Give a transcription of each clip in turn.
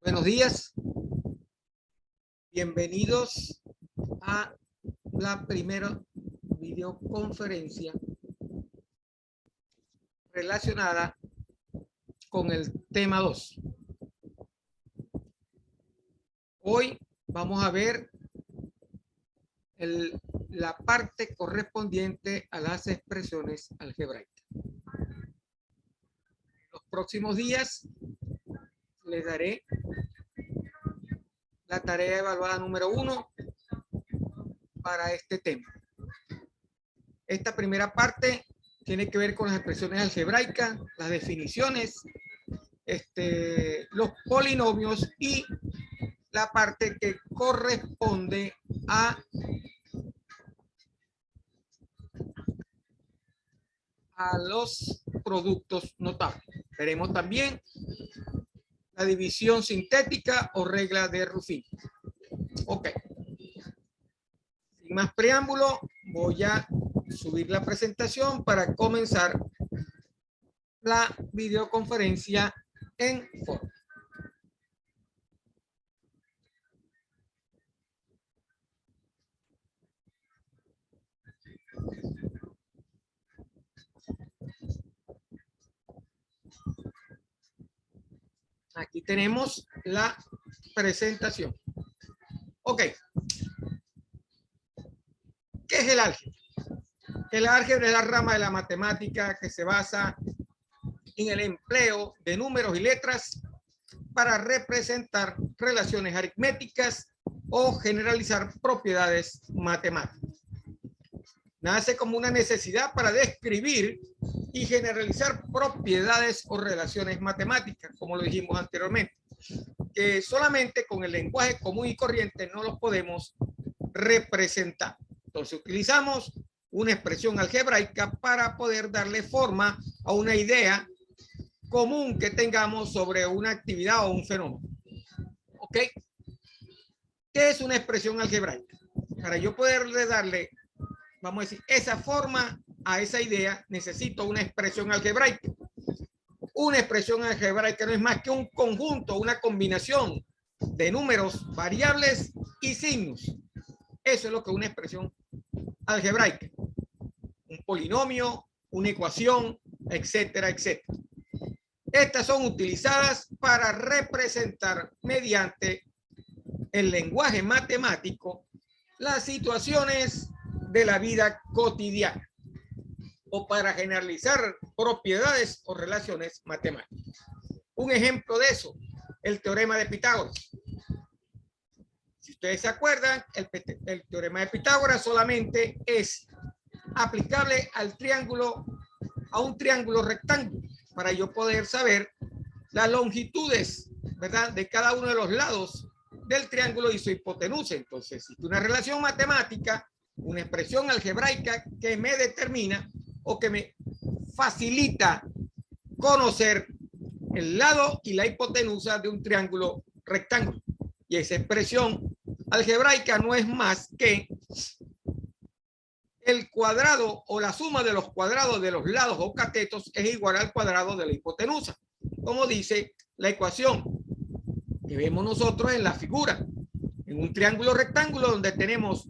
Buenos días, bienvenidos a la primera videoconferencia relacionada con el tema 2. Hoy vamos a ver la parte correspondiente a las expresiones algebraicas. En los próximos días les daré la tarea evaluada número 1 para este tema. Esta primera parte tiene que ver con las expresiones algebraicas, las definiciones, los polinomios y la parte que corresponde a los productos notables. Veremos también la división sintética o regla de Ruffin. Ok. Sin más preámbulo, voy a subir la presentación para comenzar la videoconferencia en forma. Aquí tenemos la presentación. Ok. ¿Qué es el álgebra? El álgebra es la rama de la matemática que se basa en el empleo de números y letras para representar relaciones aritméticas o generalizar propiedades matemáticas. Nace como una necesidad para describir y generalizar propiedades o relaciones matemáticas, como lo dijimos anteriormente, que solamente con el lenguaje común y corriente no los podemos representar. Entonces utilizamos una expresión algebraica para poder darle forma a una idea común que tengamos sobre una actividad o un fenómeno. ¿Ok? ¿Qué es una expresión algebraica? Para yo poderle darle, vamos a decir, esa forma a esa idea, necesito una expresión algebraica. Una expresión algebraica no es más que un conjunto, una combinación de números, variables y signos. Eso es lo que es una expresión algebraica. Un polinomio, una ecuación, etcétera, etcétera. Estas son utilizadas para representar mediante el lenguaje matemático las situaciones de la vida cotidiana o para generalizar propiedades o relaciones matemáticas. Un ejemplo de eso, el teorema de Pitágoras. Si ustedes se acuerdan, el teorema de Pitágoras solamente es aplicable al triángulo, a un triángulo rectángulo, para yo poder saber las longitudes, ¿verdad?, de cada uno de los lados del triángulo y su hipotenusa. Entonces, existe una relación matemática, una expresión algebraica que me determina o que me facilita conocer el lado y la hipotenusa de un triángulo rectángulo. Y esa expresión algebraica no es más que el cuadrado o la suma de los cuadrados de los lados o catetos es igual al cuadrado de la hipotenusa, como dice la ecuación que vemos nosotros en la figura. En un triángulo rectángulo donde tenemos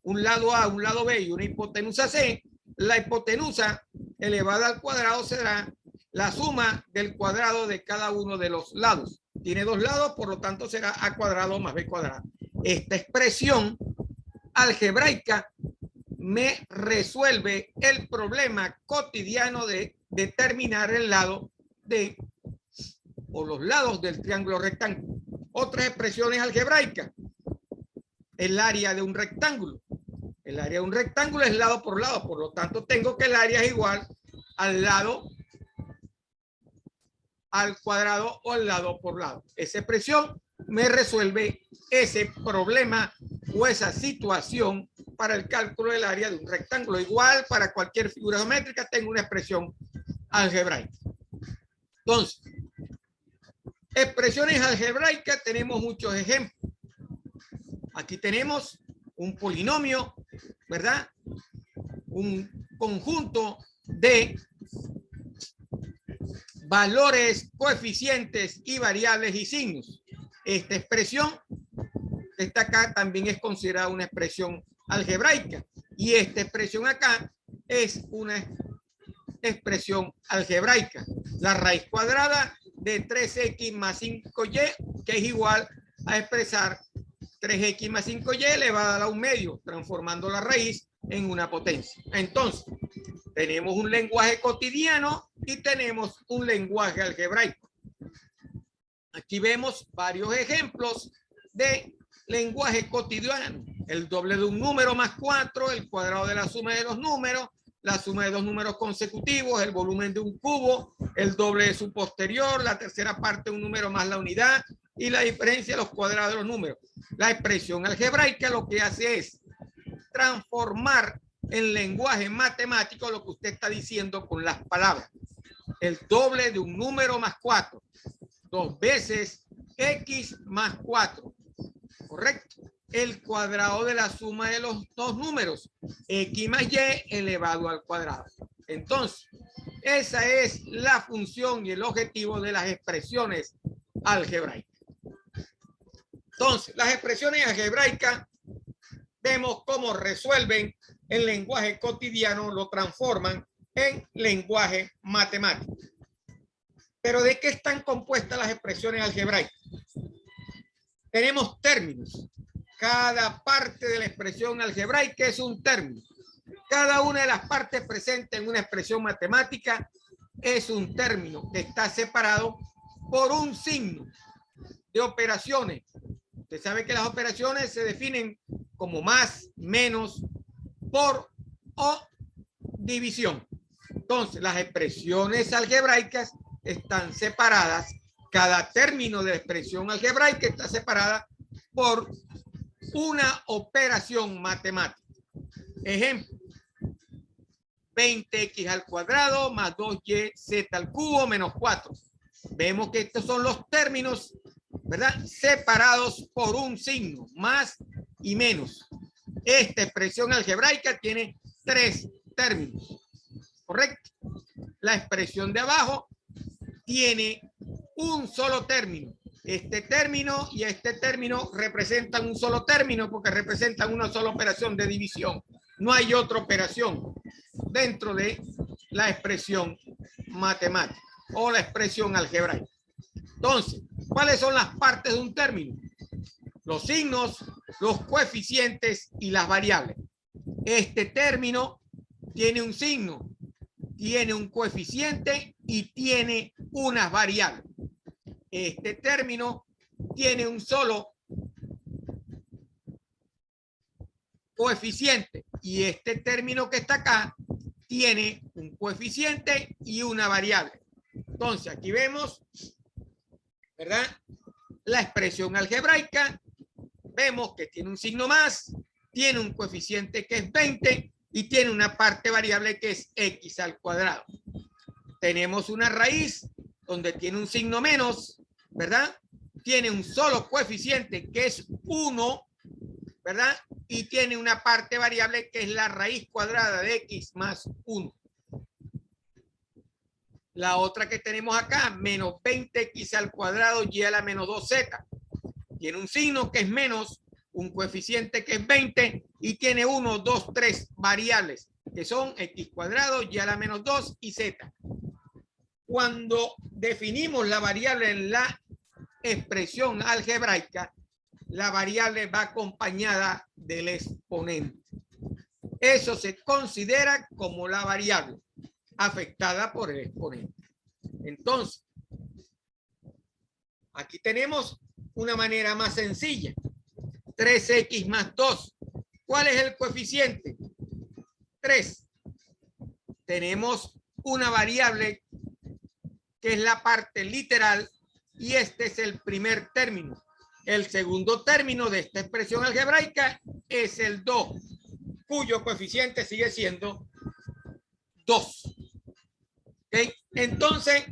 un lado A, un lado B y una hipotenusa C, la hipotenusa elevada al cuadrado será la suma del cuadrado de cada uno de los lados. Tiene dos lados, por lo tanto será A cuadrado más B cuadrado. Esta expresión algebraica me resuelve el problema cotidiano de determinar el lado de o los lados del triángulo rectángulo. Otras expresiones algebraicas. El área de un rectángulo. El área de un rectángulo es lado por lado, por lo tanto tengo que el área es igual al lado, al cuadrado o al lado por lado. Esa expresión me resuelve ese problema o esa situación para el cálculo del área de un rectángulo. Igual para cualquier figura geométrica tengo una expresión algebraica. Entonces, expresiones algebraicas tenemos muchos ejemplos. Aquí tenemos un polinomio, ¿verdad? Un conjunto de valores, coeficientes y variables y signos. Esta expresión que está acá también es considerada una expresión algebraica. Y esta expresión acá es una expresión algebraica. La raíz cuadrada de 3x más 5y, que es igual a expresar 3x más 5y elevada a un medio, transformando la raíz en una potencia. Entonces, tenemos un lenguaje cotidiano y tenemos un lenguaje algebraico. Aquí vemos varios ejemplos de lenguaje cotidiano. El doble de un número más 4, el cuadrado de la suma de los números, la suma de dos números consecutivos, el volumen de un cubo, el doble de su posterior, la tercera parte de un número más la unidad y la diferencia de los cuadrados de los números. La expresión algebraica lo que hace es transformar en lenguaje matemático lo que usted está diciendo con las palabras. El doble de un número más 4, 2 veces x más 4, ¿correcto? El cuadrado de la suma de los dos números, x más y elevado al cuadrado. Entonces, esa es la función y el objetivo de las expresiones algebraicas. Entonces, las expresiones algebraicas, vemos cómo resuelven el lenguaje cotidiano, lo transforman en lenguaje matemático. Pero ¿de qué están compuestas las expresiones algebraicas? Tenemos términos. Cada parte de la expresión algebraica es un término. Cada una de las partes presentes en una expresión matemática es un término que está separado por un signo de operaciones. Usted sabe que las operaciones se definen como más, menos, por o división. Entonces, las expresiones algebraicas están separadas. Cada término de la expresión algebraica está separada por una operación matemática. Ejemplo, 20x al cuadrado más 2yz al cubo menos 4. Vemos que estos son los términos, ¿verdad? Separados por un signo, más y menos. Esta expresión algebraica tiene 3 términos, ¿correcto? La expresión de abajo tiene un solo término. Este término y este término representan un solo término porque representan una sola operación de división. No hay otra operación dentro de la expresión matemática o la expresión algebraica. Entonces, ¿cuáles son las partes de un término? Los signos, los coeficientes y las variables. Este término tiene un signo, tiene un coeficiente y tiene unas variables. Este término tiene un solo coeficiente y este término que está acá tiene un coeficiente y una variable. Entonces, aquí vemos, ¿verdad? La expresión algebraica. Vemos que tiene un signo más, tiene un coeficiente que es 20 y tiene una parte variable que es x al cuadrado. Tenemos una raíz donde tiene un signo menos, ¿verdad? Tiene un solo coeficiente que es 1, ¿verdad? Y tiene una parte variable que es la raíz cuadrada de x más 1. La otra que tenemos acá, menos 20x al cuadrado y a la menos 2z. Tiene un signo que es menos, un coeficiente que es 20 y tiene 1, 2, 3 variables que son x cuadrado y a la menos 2 y z. Cuando definimos la variable en la expresión algebraica, la variable va acompañada del exponente. Eso se considera como la variable afectada por el exponente. Entonces, aquí tenemos una manera más sencilla. 3x más 2. ¿Cuál es el coeficiente? 3. Tenemos una variable que es la parte literal y este es el primer término. El segundo término de esta expresión algebraica es el 2, cuyo coeficiente sigue siendo 2. ¿Okay? Entonces,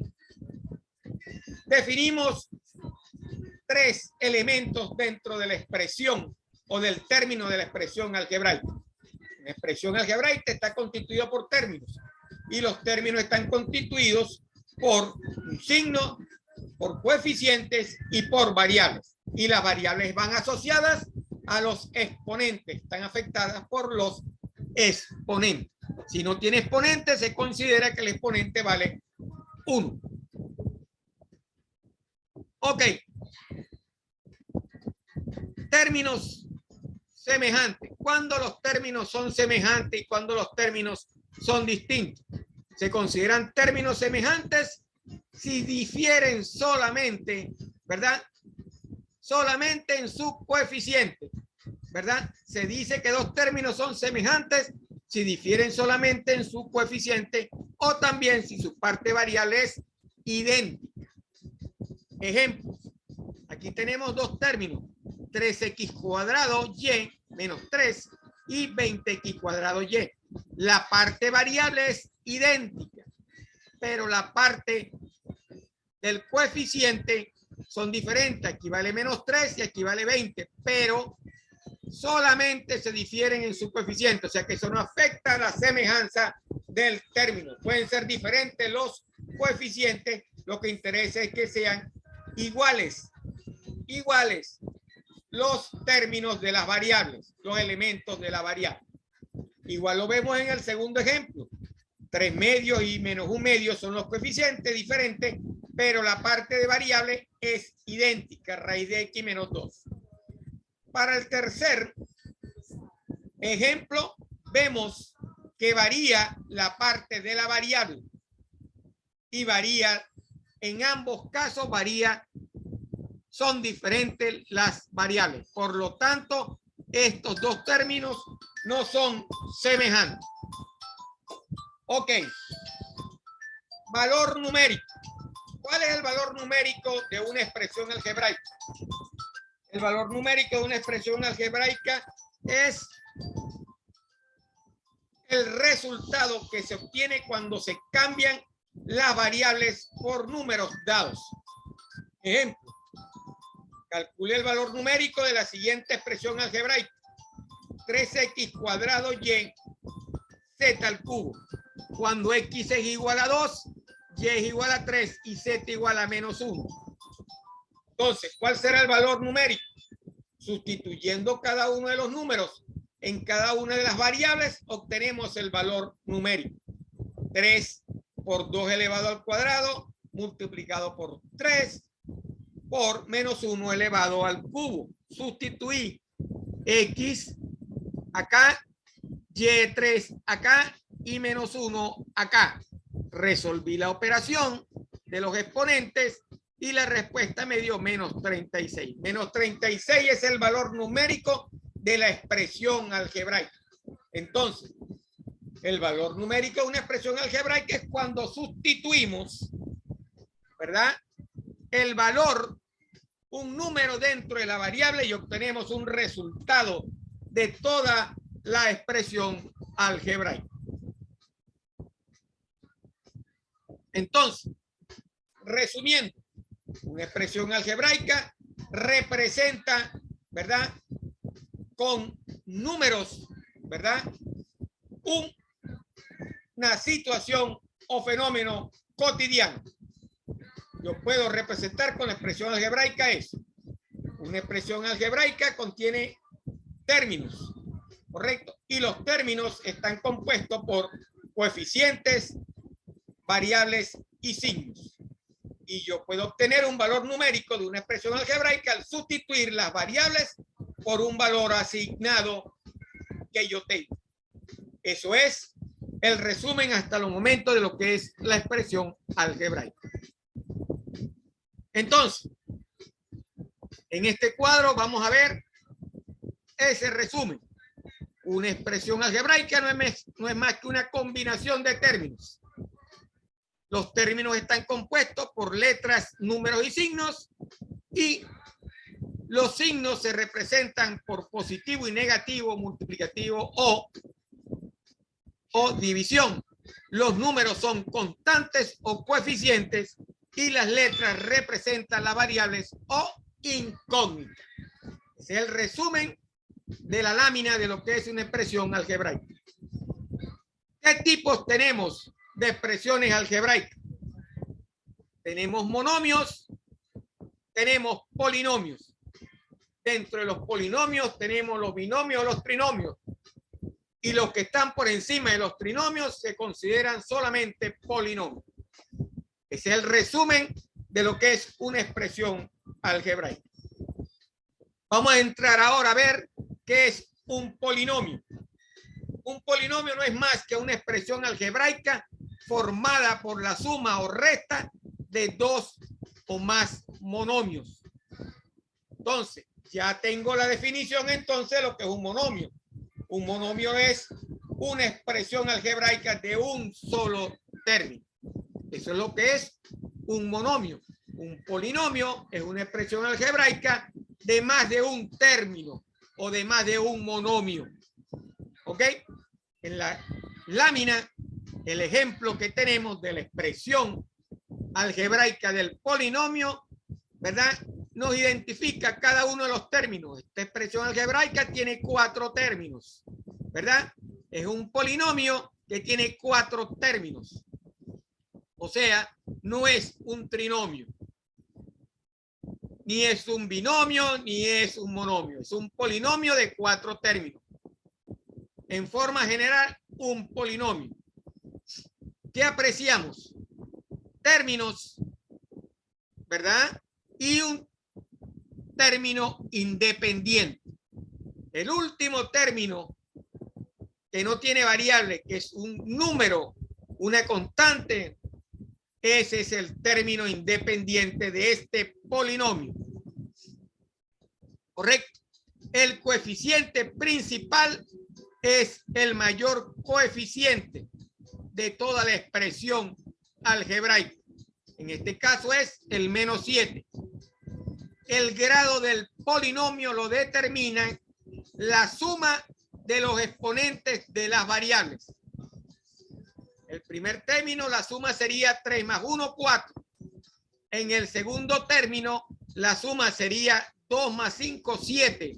definimos 3 elementos dentro de la expresión o del término de la expresión algebraica. La expresión algebraica está constituida por términos y los términos están constituidos por un signo, por coeficientes y por variables. Y las variables van asociadas a los exponentes, están afectadas por los exponentes. Si no tiene exponente, se considera que el exponente vale 1. Ok. Términos semejantes. ¿Cuándo los términos son semejantes y cuándo los términos son distintos? Se consideran términos semejantes si difieren solamente, ¿verdad? Solamente en su coeficiente, ¿verdad? Se dice que dos términos son semejantes si difieren solamente en su coeficiente o también si su parte variable es idéntica. Ejemplos. Aquí tenemos dos términos, 3x cuadrado y menos 3 y 20x cuadrado y. La parte variable es idéntica, pero la parte del coeficiente son diferentes. Aquí vale menos 3 y aquí vale 20, pero solamente se difieren en su coeficiente, o sea que eso no afecta a la semejanza del término. Pueden ser diferentes los coeficientes, lo que interesa es que sean iguales los términos de las variables, los elementos de la variable. Igual lo vemos en el segundo ejemplo. 3 medios y menos 1 medio son los coeficientes diferentes, pero la parte de variable es idéntica, raíz de x menos 2. Para el tercer ejemplo, vemos que varía la parte de la variable y varía, en ambos casos varía, son diferentes las variables. Por lo tanto, estos dos términos no son semejantes. Ok. Valor numérico. ¿Cuál es el valor numérico de una expresión algebraica? El valor numérico de una expresión algebraica es el resultado que se obtiene cuando se cambian las variables por números dados. Ejemplo. Calcule el valor numérico de la siguiente expresión algebraica. 3x cuadrado y z al cubo. Cuando x es igual a 2, y es igual a 3 y z igual a menos 1. Entonces, ¿cuál será el valor numérico? Sustituyendo cada uno de los números en cada una de las variables, obtenemos el valor numérico. 3 por 2 elevado al cuadrado multiplicado por 3 por menos 1 elevado al cubo. Sustituí x acá, y3 acá y menos 1 acá. Resolví la operación de los exponentes y la respuesta me dio menos 36. Menos 36 es el valor numérico de la expresión algebraica. Entonces, el valor numérico de una expresión algebraica es cuando sustituimos, ¿verdad?, el valor, un número dentro de la variable y obtenemos un resultado de toda la expresión algebraica. Entonces, resumiendo, una expresión algebraica representa, ¿verdad?, con números, ¿verdad?, una situación o fenómeno cotidiano. Yo puedo representar con la expresión algebraica eso. Una expresión algebraica contiene términos, ¿correcto? Y los términos están compuestos por coeficientes, variables y signos. Y yo puedo obtener un valor numérico de una expresión algebraica al sustituir las variables por un valor asignado que yo tengo. Eso es el resumen hasta los momentos de lo que es la expresión algebraica. Entonces, en este cuadro vamos a ver ese resumen. Una expresión algebraica no es más que una combinación de términos. Los términos están compuestos por letras, números y signos, y los signos se representan por positivo y negativo, multiplicativo o división. Los números son constantes o coeficientes y las letras representan las variables o incógnitas. Ese es el resumen de la lámina de lo que es una expresión algebraica. ¿Qué tipos tenemos de expresiones algebraicas? Tenemos monomios, tenemos polinomios. dentro de los polinomios tenemos los binomios o los trinomios. Y los que están por encima de los trinomios se consideran solamente polinomios. Ese es el resumen de lo que es una expresión algebraica. Vamos a entrar ahora a ver qué es un polinomio. Un polinomio no es más que una expresión algebraica formada por la suma o resta de dos o más monomios. Entonces, ya tengo la definición entonces de lo que es un monomio. Un monomio es una expresión algebraica de un solo término. Eso es lo que es un monomio. Un polinomio es una expresión algebraica de más de un término o de más de un monomio. ¿Ok? En la lámina, el ejemplo que tenemos de la expresión algebraica del polinomio, ¿verdad? Nos identifica cada uno de los términos. Esta expresión algebraica tiene 4 términos, ¿verdad? Es un polinomio que tiene 4 términos. O sea, no es un trinomio, ni es un binomio, ni es un monomio. Es un polinomio de 4 términos. En forma general, un polinomio. ¿Qué apreciamos? Términos, ¿verdad? Y un término independiente. El último término que no tiene variable, que es un número, una constante, ese es el término independiente de este polinomio. ¿Correcto? El coeficiente principal es el mayor coeficiente de toda la expresión algebraica. En este caso es el -7. El grado del polinomio lo determina la suma de los exponentes de las variables. El primer término, la suma sería 3 más 1, 4. En el segundo término, la suma sería 2 más 5, 7.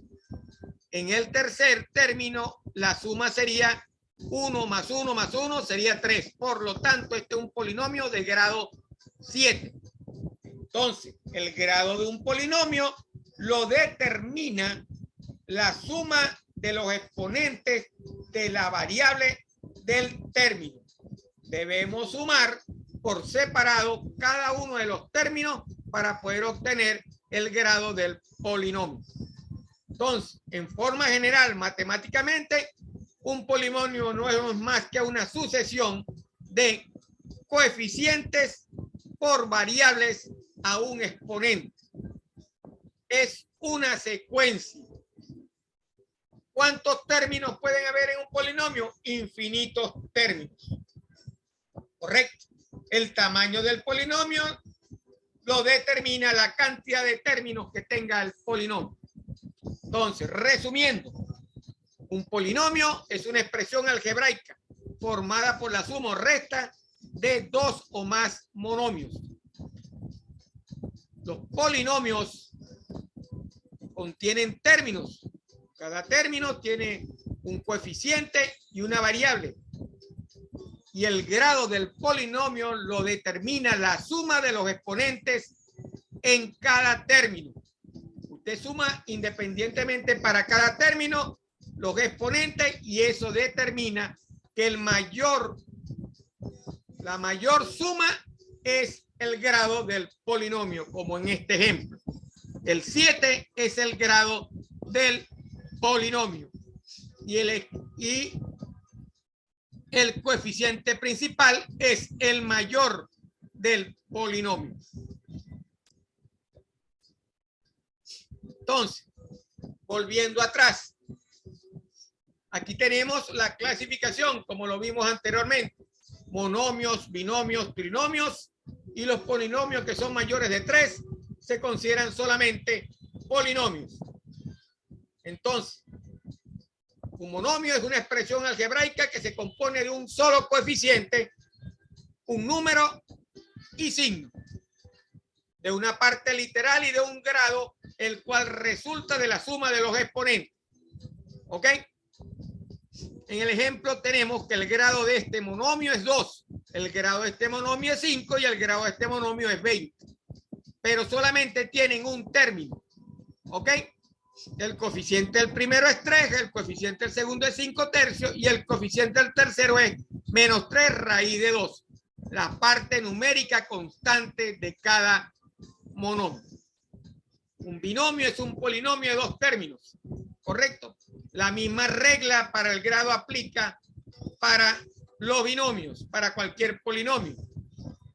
En el tercer término, la suma sería 1 más 1 más 1 sería 3. Por lo tanto, este es un polinomio de grado 7. Entonces, el grado de un polinomio lo determina la suma de los exponentes de la variable del término. Debemos sumar por separado cada uno de los términos para poder obtener el grado del polinomio. Entonces, en forma general, matemáticamente, un polinomio no es más que una sucesión de coeficientes por variables a un exponente. Es una secuencia. ¿Cuántos términos pueden haber en un polinomio? Infinitos términos. ¿Correcto? El tamaño del polinomio lo determina la cantidad de términos que tenga el polinomio. Entonces, resumiendo, un polinomio es una expresión algebraica formada por la suma o resta de dos o más monomios. Los polinomios contienen términos. Cada término tiene un coeficiente y una variable. Y el grado del polinomio lo determina la suma de los exponentes en cada término. Usted suma independientemente para cada término los exponentes y eso determina que la mayor suma es el grado del polinomio, como en este ejemplo. El 7 es el grado del polinomio y el coeficiente principal es el mayor del polinomio. Entonces, volviendo atrás, aquí tenemos la clasificación, como lo vimos anteriormente. Monomios, binomios, trinomios y los polinomios que son mayores de 3 se consideran solamente polinomios. Entonces, un monomio es una expresión algebraica que se compone de un solo coeficiente, un número y signo, de una parte literal y de un grado, el cual resulta de la suma de los exponentes. ¿Ok? En el ejemplo tenemos que el grado de este monomio es 2, el grado de este monomio es 5 y el grado de este monomio es 20. Pero solamente tienen un término. ¿Ok? El coeficiente del primero es 3, el coeficiente del segundo es 5/3 y el coeficiente del tercero es menos 3 raíz de 2. La parte numérica constante de cada monomio. Un binomio es un polinomio de dos términos, ¿correcto? La misma regla para el grado aplica para los binomios, para cualquier polinomio.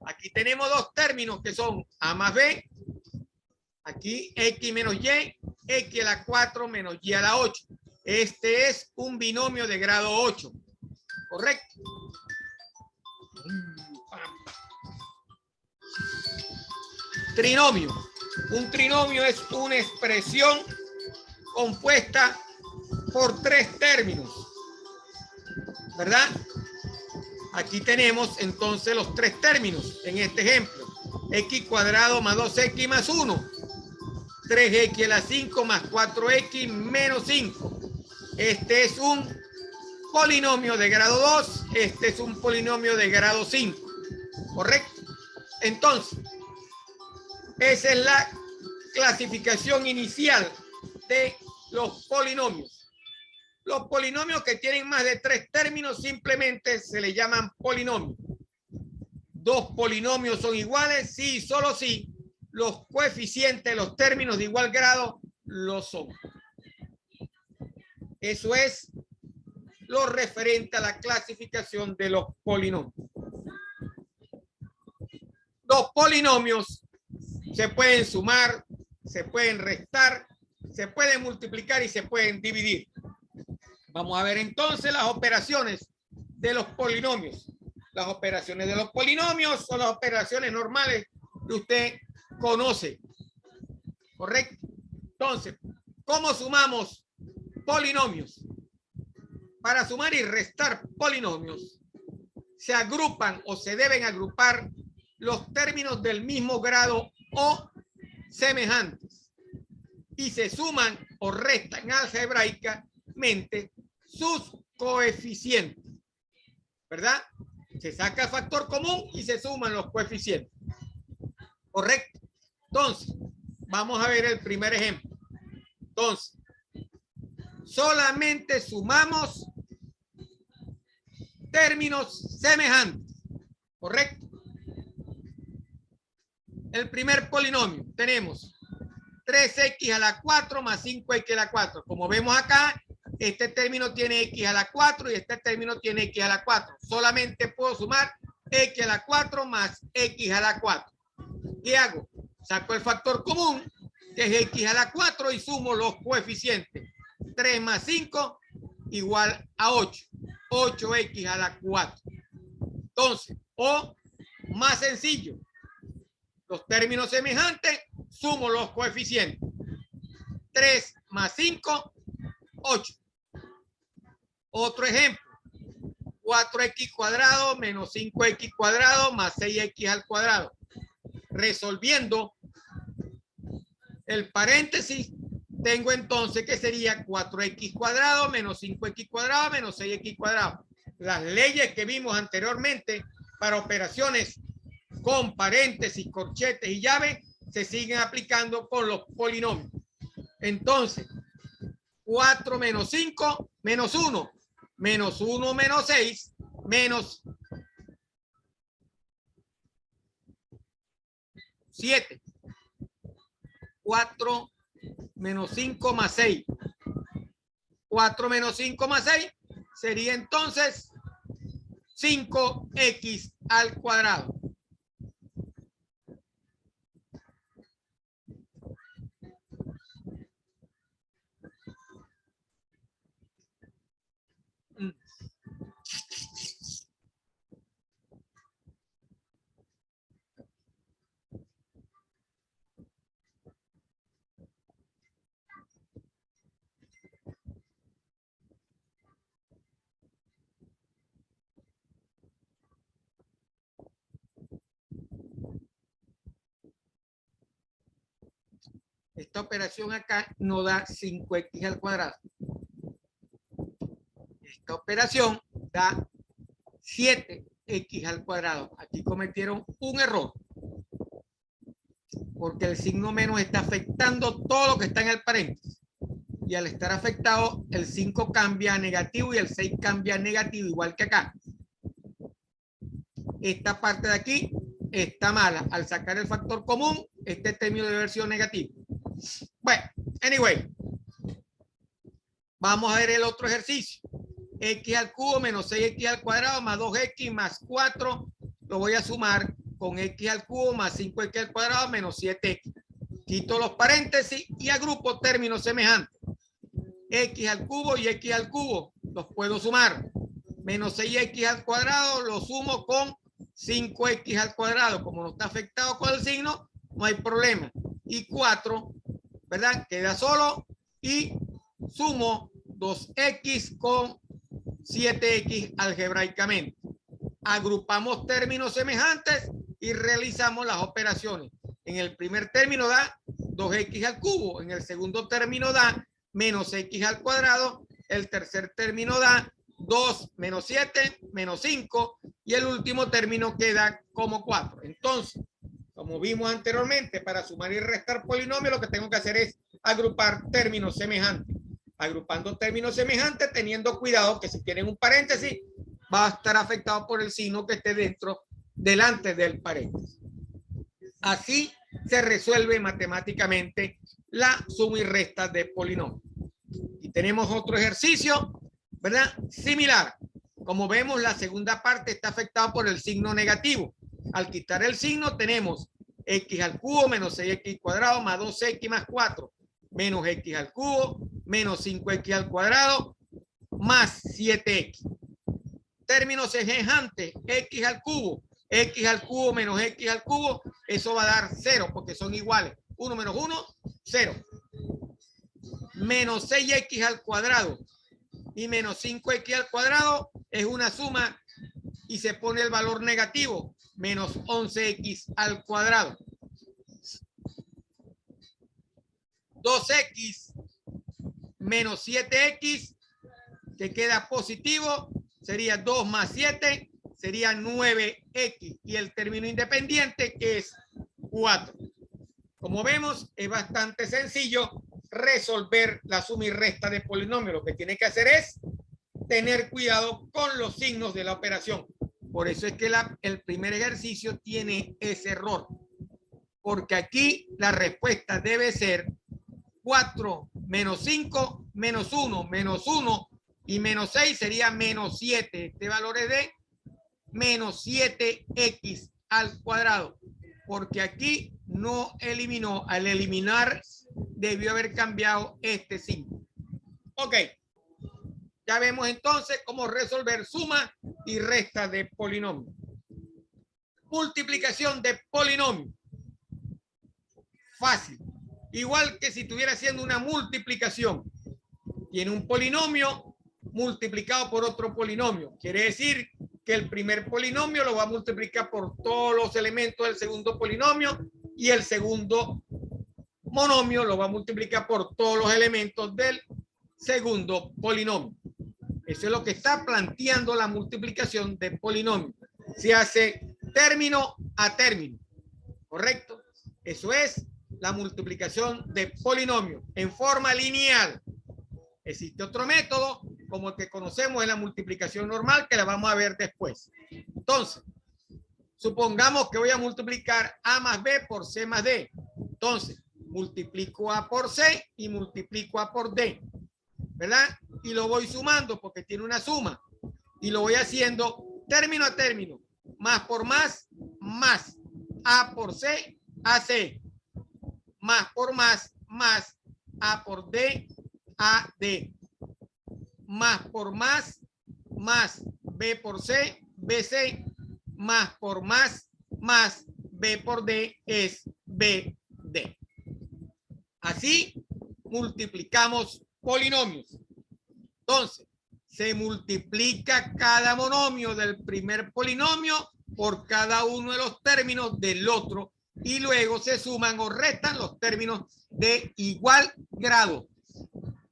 Aquí tenemos dos términos que son A más B, aquí X menos Y, X a la 4 menos Y a la 8. Este es un binomio de grado 8, ¿correcto? Trinomio. Un trinomio es una expresión compuesta por tres términos, ¿verdad? Aquí tenemos entonces los tres términos en este ejemplo. X cuadrado más 2X más 1. 3X a la 5 más 4X menos 5. Este es un polinomio de grado 2. Este es un polinomio de grado 5. ¿Correcto? Entonces, esa es la clasificación inicial de los polinomios. Los polinomios que tienen más de tres términos simplemente se le llaman polinomios. Dos polinomios son iguales si y solo si los coeficientes de los términos de igual grado lo son. Eso es lo referente a la clasificación de los polinomios. Los polinomios se pueden sumar, se pueden restar, se pueden multiplicar y se pueden dividir. Vamos a ver entonces las operaciones de los polinomios. Las operaciones de los polinomios son las operaciones normales que usted conoce. ¿Correcto? Entonces, ¿cómo sumamos polinomios? Para sumar y restar polinomios, se agrupan o se deben agrupar los términos del mismo grado o semejantes y se suman o restan algebraicamente sus coeficientes, ¿verdad? Se saca el factor común y se suman los coeficientes. ¿Correcto? Entonces, vamos a ver el primer ejemplo. Entonces, solamente sumamos términos semejantes. ¿Correcto? El primer polinomio tenemos 3X a la 4 más 5X a la 4. Como vemos acá, este término tiene X a la 4 y este término tiene X a la 4. Solamente puedo sumar X a la 4 más X a la 4. ¿Qué hago? Saco el factor común, que es X a la 4, y sumo los coeficientes. 3 más 5 igual a 8. 8X a la 4. Entonces, o más sencillo, los términos semejantes, sumo los coeficientes. 3 más 5, 8. Otro ejemplo. 4X cuadrado menos 5X cuadrado más 6X al cuadrado. Resolviendo el paréntesis, tengo entonces que sería 4X cuadrado menos 5X cuadrado menos 6X cuadrado. Las leyes que vimos anteriormente para operaciones con paréntesis, corchetes y llaves se siguen aplicando con los polinomios. Entonces, 4 menos 5 menos 1. Menos 1 menos 6 menos 7. 4 menos 5 más 6. 4 menos 5 más 6 sería entonces 5X al cuadrado. Esta operación acá no da 5X al cuadrado. Esta operación da 7X al cuadrado. Aquí cometieron un error, porque el signo menos está afectando todo lo que está en el paréntesis. y al estar afectado, el 5 cambia a negativo y el 6 cambia a negativo, igual que acá. Esta parte de aquí está mala. Al sacar el factor común, este término debe haber sido negativo. Bueno, anyway, vamos a ver el otro ejercicio. X al cubo menos 6x al cuadrado más 2x más 4. Lo voy a sumar con x al cubo más 5x al cuadrado menos 7x. Quito los paréntesis y agrupo términos semejantes. X al cubo y x al cubo los puedo sumar. Menos 6x al cuadrado lo sumo con 5x al cuadrado. Como no está afectado con el signo, no hay problema. Y 4, ¿verdad? Queda solo y sumo 2x con 7x algebraicamente. Agrupamos términos semejantes y realizamos las operaciones. En el primer término da 2x al cubo, en el segundo término da menos x al cuadrado, el tercer término da 2 menos 7 menos 5 y el último término queda como 4. Entonces, como vimos anteriormente, para sumar y restar polinomios lo que tengo que hacer es agrupar términos semejantes. Agrupando términos semejantes, teniendo cuidado que si tienen un paréntesis, va a estar afectado por el signo que esté delante del paréntesis. Así se resuelve matemáticamente la suma y resta de polinomios. Y tenemos otro ejercicio, ¿verdad? Similar. Como vemos, la segunda parte está afectada por el signo negativo. Al quitar el signo, tenemos x al cubo menos 6x cuadrado más 2x más 4 menos x al cubo menos 5x al cuadrado más 7x. Términos semejantes, x al cubo menos x al cubo, eso va a dar 0 porque son iguales. 1 menos 1, 0. Menos 6x al cuadrado y menos 5x al cuadrado es una suma y se pone el valor negativo, menos 11x al cuadrado. 2x menos 7x, que queda positivo, sería 2 más 7, sería 9x. Y el término independiente, que es 4. Como vemos, es bastante sencillo resolver la suma y resta de polinomios. Lo que tiene que hacer es tener cuidado con los signos de la operación. Por eso es que el primer ejercicio tiene ese error. Porque aquí la respuesta debe ser 4 menos 5 menos 1 menos 1 y menos 6 sería menos 7. Este valor es de menos 7x al cuadrado. Porque aquí no eliminó. Al eliminar debió haber cambiado este signo. Ok. Ya vemos entonces cómo resolver suma y resta de polinomio. Multiplicación de polinomio. Fácil. Igual que si estuviera haciendo una multiplicación. Tiene un polinomio multiplicado por otro polinomio. Quiere decir que el primer polinomio lo va a multiplicar por todos los elementos del segundo polinomio y el segundo monomio lo va a multiplicar por todos los elementos del segundo polinomio. Eso es lo que está planteando la multiplicación de polinomio. Se hace término a término, ¿correcto? Eso es la multiplicación de polinomio en forma lineal. Existe otro método, como el que conocemos en la multiplicación normal, que la vamos a ver después. Entonces, supongamos que voy a multiplicar A más B por C más D. Entonces, multiplico A por C y multiplico A por D, ¿verdad? Y lo voy sumando porque tiene una suma. Y lo voy haciendo término a término. Más por más, más. A por C, AC. Más por más, más. A por D, AD. Más por más, más. B por C, BC. Más por más, más. B por D es BD. Así multiplicamos polinomios. Entonces, se multiplica cada monomio del primer polinomio por cada uno de los términos del otro y luego se suman o restan los términos de igual grado.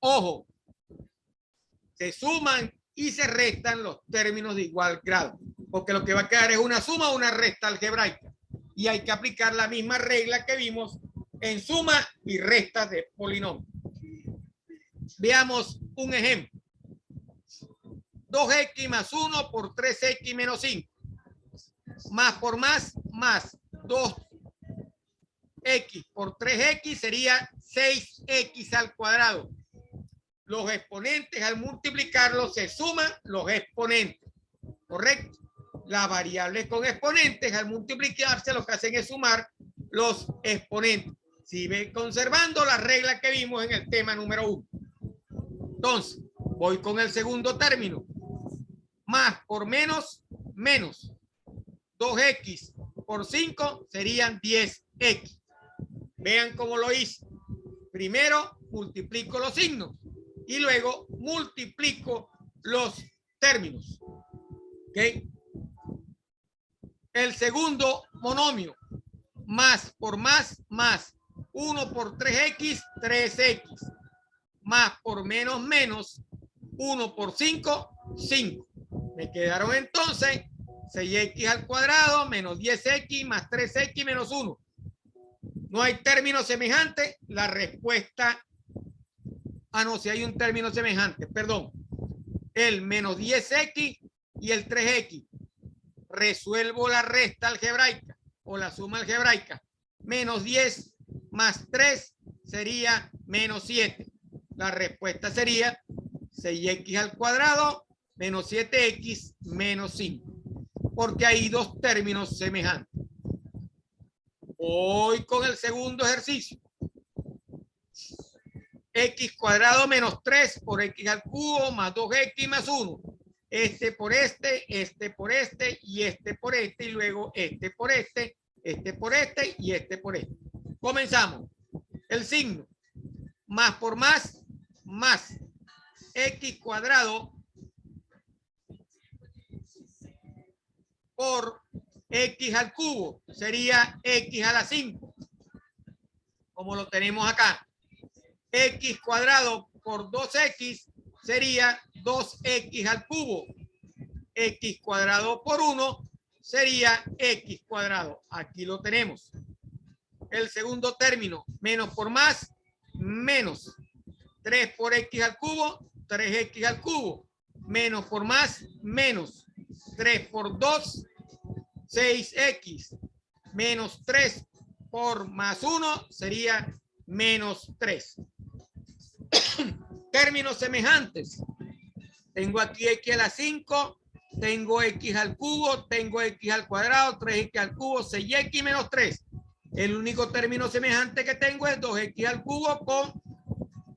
Ojo, se suman y se restan los términos de igual grado, porque lo que va a quedar es una suma o una resta algebraica y hay que aplicar la misma regla que vimos en suma y resta de polinomios. Veamos un ejemplo. 2x más 1 por 3x menos 5. Más por más 2x por 3x sería 6x al cuadrado. Los exponentes al multiplicarlos se suman los exponentes. ¿Correcto? Las variables con exponentes al multiplicarse lo que hacen es sumar los exponentes. Sigue conservando la regla que vimos en el tema número 1. Entonces, voy con el segundo término. Más por menos, menos. 2x por 5 serían 10x. Vean cómo lo hice. Primero multiplico los signos y luego multiplico los términos. ¿Ok? El segundo monomio. Más por más, 1 por 3x, 3x. Más por menos, menos. 1 por 5, 5. Me quedaron entonces 6x al cuadrado menos 10x más 3x menos 1. No hay término semejante. La respuesta... no, si hay un término semejante, perdón. El menos 10x y el 3x. Resuelvo la resta algebraica o la suma algebraica. Menos 10 más 3 sería menos 7. La respuesta sería 6x al cuadrado menos 7x menos 5. Porque hay dos términos semejantes. Voy con el segundo ejercicio. X cuadrado menos 3 por x al cubo más 2x más 1. Este por este, este por este y este por este y luego este por este y este por este. Comenzamos. El signo. Más por más x cuadrado por x al cubo sería x a la 5, como lo tenemos acá. X cuadrado por 2x sería 2x al cubo. X cuadrado por 1 sería x cuadrado. Aquí lo tenemos. El segundo término, menos por más, menos. 3 por x al cubo, 3x al cubo. Menos por más, menos. 3 por 2, 6x. Menos 3 por más 1 sería menos 3. Términos semejantes. Tengo aquí x a la 5, tengo x al cubo, tengo x al cuadrado, 3x al cubo, 6x menos 3. El único término semejante que tengo es 2x al cubo con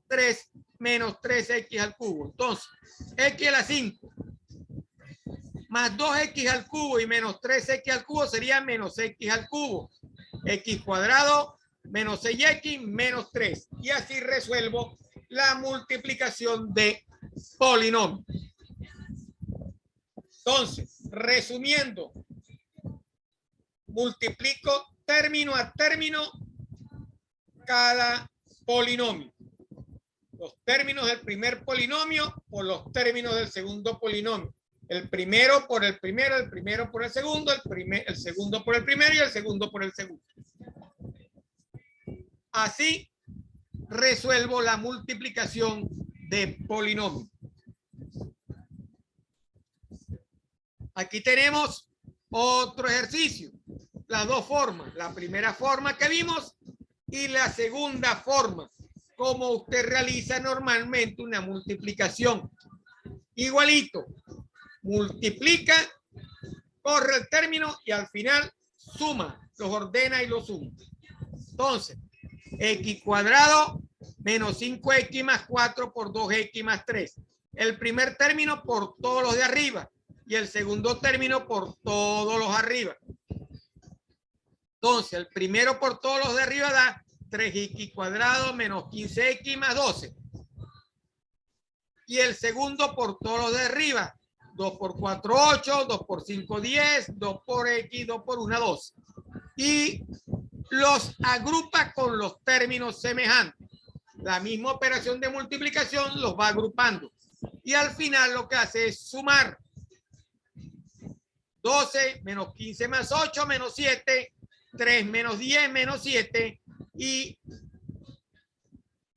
3 menos 3x al cubo. Entonces, x a la 5 más 2x al cubo y menos 3x al cubo sería menos x al cubo. X cuadrado menos 6x menos 3. Y así resuelvo la multiplicación de polinomios. Entonces, resumiendo, multiplico término a término cada polinomio. Los términos del primer polinomio por los términos del segundo polinomio. El primero por el primero, el primero por el segundo, el segundo por el primero y el segundo por el segundo. Así resuelvo la multiplicación de polinomios. Aquí tenemos otro ejercicio. Las dos formas. La primera forma que vimos y la segunda forma. Como usted realiza normalmente una multiplicación. Igualito. Multiplica, corre el término y al final suma. Los ordena y los suma. Entonces, x cuadrado menos 5x más 4 por 2x más 3. El primer término por todos los de arriba y el segundo término por todos los arriba. Entonces, el primero por todos los de arriba da 3x cuadrado menos 15x más 12. Y el segundo por todos los de arriba, 2 por 4, 8, 2 por 5, 10, 2 por x, 2 por 1, 12. Y los agrupa con los términos semejantes. La misma operación de multiplicación los va agrupando. Y al final lo que hace es sumar. 12 menos 15 más 8 menos 7, 3 menos 10 menos 7 y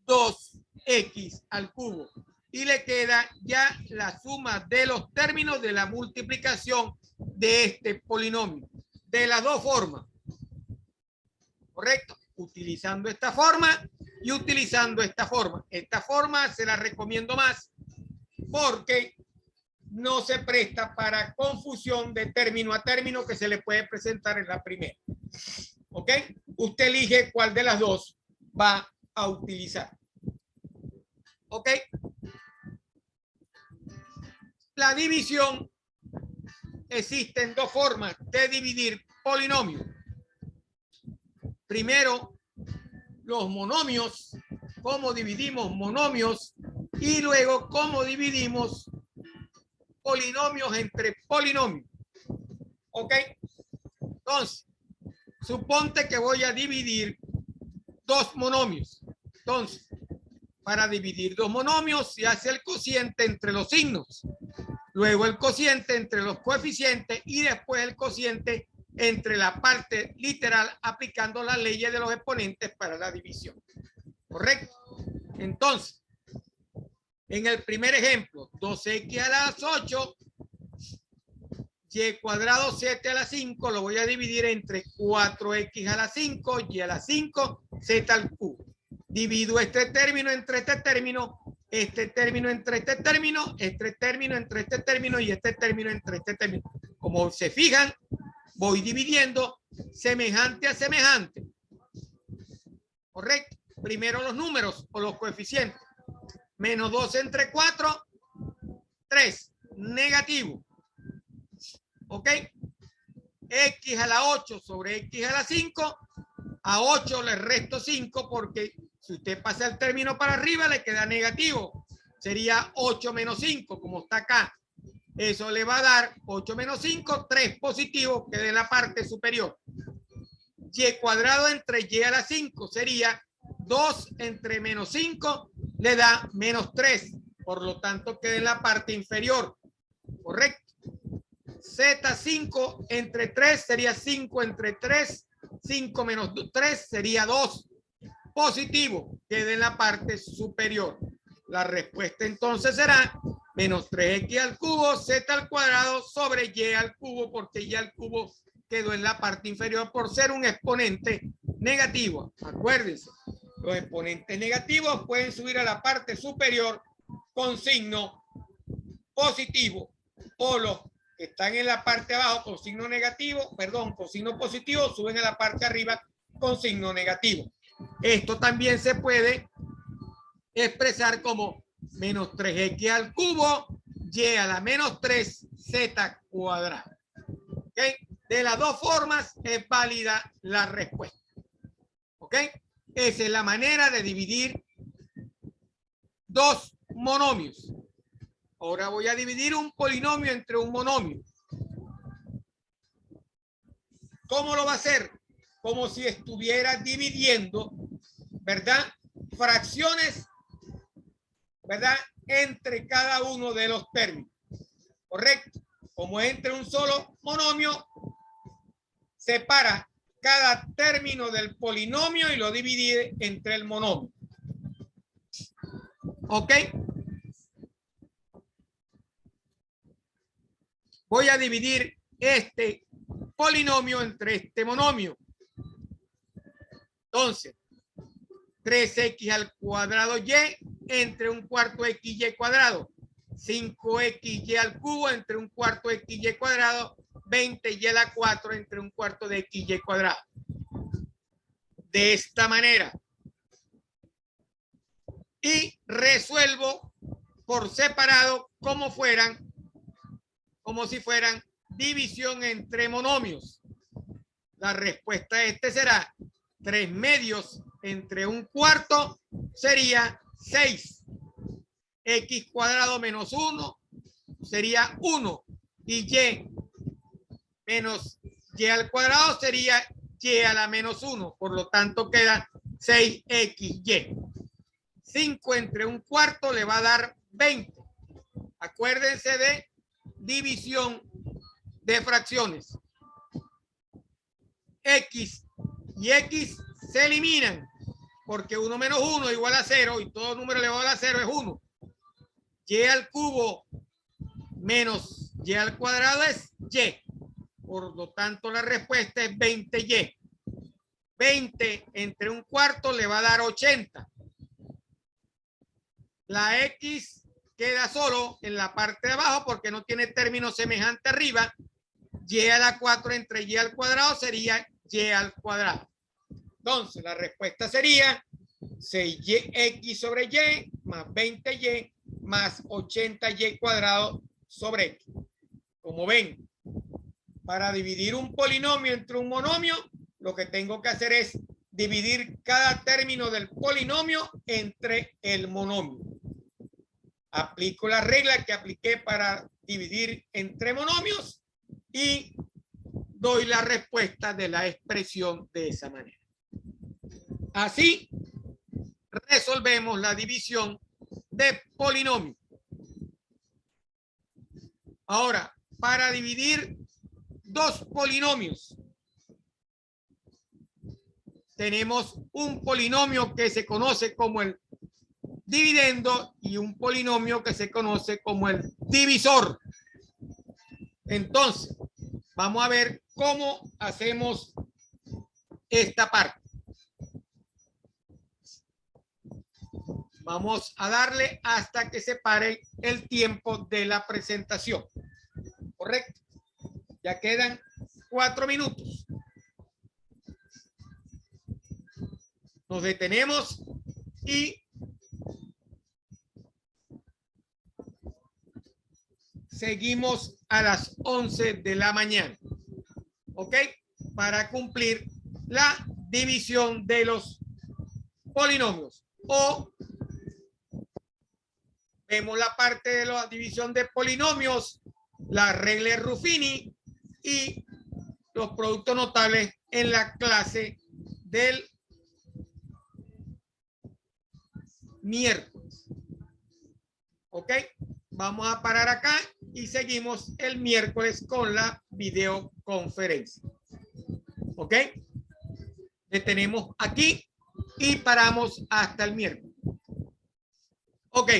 2x x al cubo. Y le queda ya la suma de los términos de la multiplicación de este polinomio. De las dos formas. ¿Correcto? Utilizando esta forma y utilizando esta forma. Esta forma se la recomiendo más porque no se presta para confusión de término a término que se le puede presentar en la primera. ¿Ok? Usted elige cuál de las dos va a utilizar. ¿Ok? La división, existen dos formas de dividir polinomios. Primero, los monomios, cómo dividimos monomios, y luego cómo dividimos polinomios entre polinomios. ¿Ok? Entonces, suponte que voy a dividir dos monomios. Entonces, para dividir dos monomios se hace el cociente entre los signos, luego el cociente entre los coeficientes y después el cociente entre la parte literal aplicando las leyes de los exponentes para la división. ¿Correcto? Entonces, en el primer ejemplo, 2x a las 8, y cuadrado 7 a la 5, lo voy a dividir entre 4x a la 5, y a la 5, z al cubo. Divido este término entre este término, este término entre este término, este término entre este término y este término entre este término. Como se fijan, voy dividiendo semejante a semejante. ¿Correcto? Primero los números o los coeficientes. Menos 2 entre 4, 3. Negativo. ¿Ok? X a la 8 sobre X a la 5. A 8 le resto 5 porque si usted pasa el término para arriba le queda negativo. Sería 8 menos 5 como está acá. Eso le va a dar 8 menos 5, 3 positivo que de la parte superior. Y cuadrado entre Y a la 5 sería 2 entre menos 5 le da menos 3. Por lo tanto queda en la parte inferior. ¿Correcto? Z5 entre 3 sería 5 entre 3. 5 menos 3 sería 2. Positivo, queda en la parte superior. La respuesta entonces será menos 3x al cubo, z al cuadrado sobre y al cubo, porque y al cubo quedó en la parte inferior por ser un exponente negativo. Acuérdense, los exponentes negativos pueden subir a la parte superior con signo positivo, o los que están en la parte de abajo con signo negativo, perdón, con signo positivo, suben a la parte de arriba con signo negativo. Esto también se puede expresar como menos 3x al cubo, y a la menos 3, z cuadrado. ¿Okay? De las dos formas es válida la respuesta. ¿Ok? Esa es la manera de dividir dos monomios. Ahora voy a dividir un polinomio entre un monomio. ¿Cómo lo va a hacer? Como si estuviera dividiendo, ¿verdad? Fracciones, ¿verdad? Entre cada uno de los términos. ¿Correcto? Como entre un solo monomio, separa cada término del polinomio y lo divide entre el monomio. ¿Ok? Voy a dividir este polinomio entre este monomio. Entonces, 3x al cuadrado y entre un cuarto xy cuadrado. 5xy al cubo entre un cuarto xy cuadrado. 20y a la 4 entre un cuarto de xy cuadrado. De esta manera. Y resuelvo por separado como si fueran división entre monomios. La respuesta a este será 3 medios entre un cuarto sería 6. X cuadrado menos 1 sería 1. Y y menos y al cuadrado sería y a la menos 1. Por lo tanto queda 6xy. 5 entre un cuarto le va a dar 20. Acuérdense de división de fracciones. X y X se eliminan. porque 1 menos 1 igual a 0 y todo número elevado a 0 es 1. Y al cubo menos y al cuadrado es y. Por lo tanto, la respuesta es 20y. 20 entre un cuarto le va a dar 80. La x queda solo en la parte de abajo porque no tiene término semejante arriba. Y a la 4 entre y al cuadrado sería y al cuadrado. Entonces, la respuesta sería 6x sobre y más 20y más 80y cuadrado sobre x. Como ven, para dividir un polinomio entre un monomio, lo que tengo que hacer es dividir cada término del polinomio entre el monomio. Aplico la regla que apliqué para dividir entre monomios y doy la respuesta de la expresión de esa manera. Así resolvemos la división de polinomio. Ahora, para dividir dos polinomios, tenemos un polinomio que se conoce como el dividendo y un polinomio que se conoce como el divisor. Entonces, vamos a ver cómo hacemos esta parte. Vamos a darle hasta que se pare el tiempo de la presentación. ¿Correcto? Ya quedan 4 minutos. Nos detenemos y seguimos a las 11 de la mañana. ¿Ok? Para cumplir la división de los polinomios. O vemos la parte de la división de polinomios, la regla de Ruffini y los productos notables en la clase del miércoles. ¿Ok? Vamos a parar acá y seguimos el miércoles con la videoconferencia. ¿Ok? Detenemos aquí y paramos hasta el miércoles. Ok.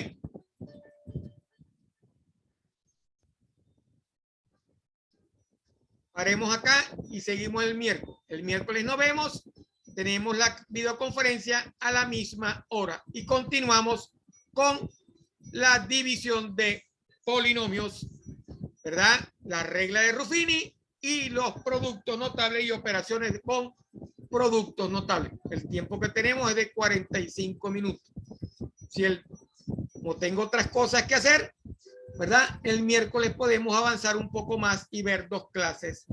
Paremos acá y seguimos el miércoles. El miércoles nos vemos. Tenemos la videoconferencia a la misma hora y continuamos con la división de polinomios, ¿verdad? La regla de Ruffini y los productos notables y operaciones con productos notables. El tiempo que tenemos es de 45 minutos. Como tengo otras cosas que hacer, ¿verdad? El miércoles podemos avanzar un poco más y ver 2 clases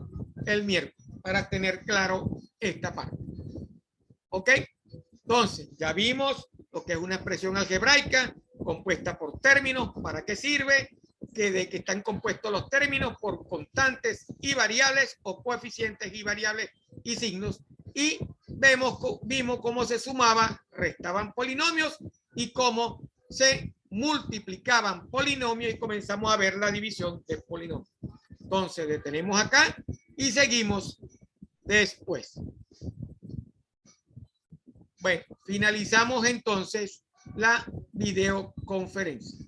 el miércoles para tener claro esta parte. ¿Ok? Entonces, ya vimos lo que es una expresión algebraica compuesta por términos, para qué sirve, de que están compuestos los términos por constantes y variables o coeficientes y variables y signos. Y vimos cómo se sumaba, restaban polinomios y cómo se multiplicaban polinomios y comenzamos a ver la división de polinomios. Entonces, detenemos acá y seguimos después. Bueno, finalizamos entonces la videoconferencia.